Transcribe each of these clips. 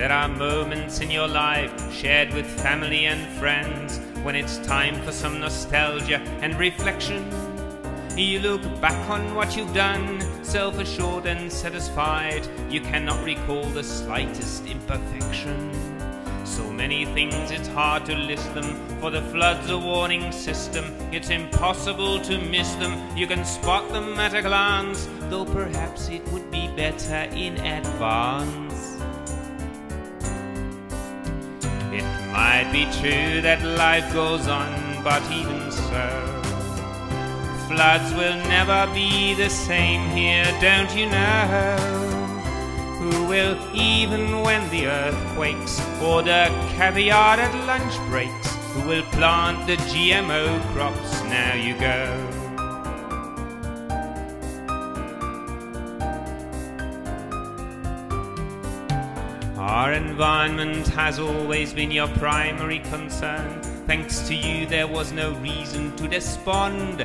There are moments in your life shared with family and friends when it's time for some nostalgia and reflection. You look back on what you've done, self-assured and satisfied. You cannot recall the slightest imperfection. So many things it's hard to list them, for the flood's a warning system. It's impossible to miss them, you can spot them at a glance, though perhaps it would be better in advance. It might be true that life goes on, but even so, floods will never be the same here, don't you know? Who will, even when the earth quakes, order caviar at lunch breaks? Who will plant the GMO crops? Now you go. Our environment has always been your primary concern. Thanks to you there was no reason to despond.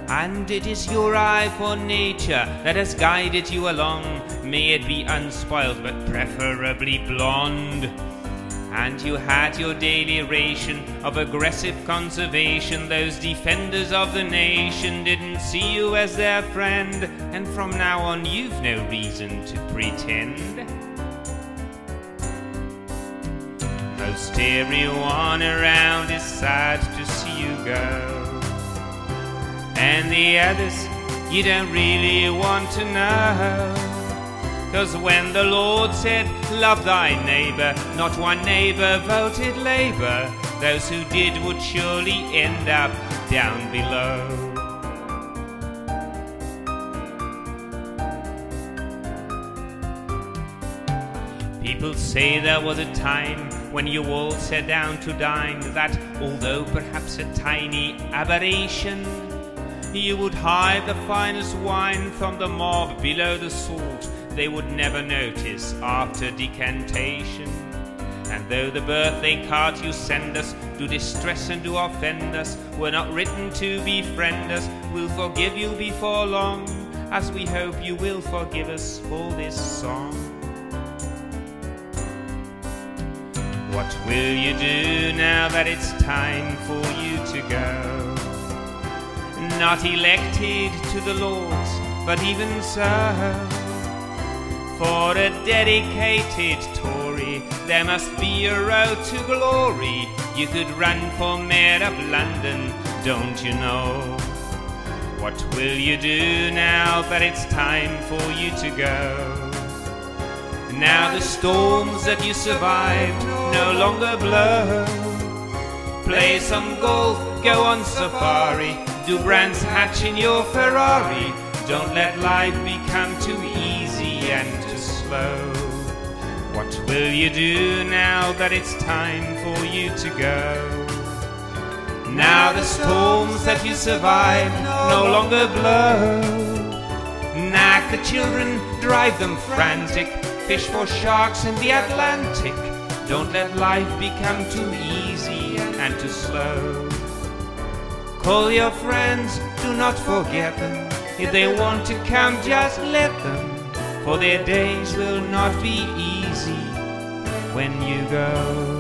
And it is your eye for nature that has guided you along. May it be unspoiled but preferably blonde. And you had your daily ration of aggressive conservation. Those defenders of the nation didn't see you as their friend, and from now on you've no reason to pretend. Most everyone around is sad to see you go, and the others you don't really want to know. 'Cause when the Lord said, love thy neighbour, not one neighbour voted Labour. Those who did would surely end up down below. People say there was a time when you all sat down to dine, that although perhaps a tiny aberration, you would hide the finest wine from the mob below the salt. They would never notice after decantation. And though the birthday cards you send us do distress and do offend us, were not written to befriend us, we'll forgive you before long, as we hope you will forgive us for this song. What will you do now that it's time for you to go? Not elected to the Lords, but even so, for a dedicated Tory, there must be a road to glory. You could run for Mayor of London, don't you know? What will you do now that it's time for you to go? Now the storms that you survived no longer blow. Play some golf, go on safari, do Brands Hatch in your Ferrari. Don't let life become too easy and too slow. What will you do now that it's time for you to go? Now the storms that you survived no longer blow. Nag the children, drive them frantic, fish for sharks in the Atlantic. Don't let life become too easy and too slow. Call your friends, do not forget them. If they want to come, just let them, for their days will not be easy when you go.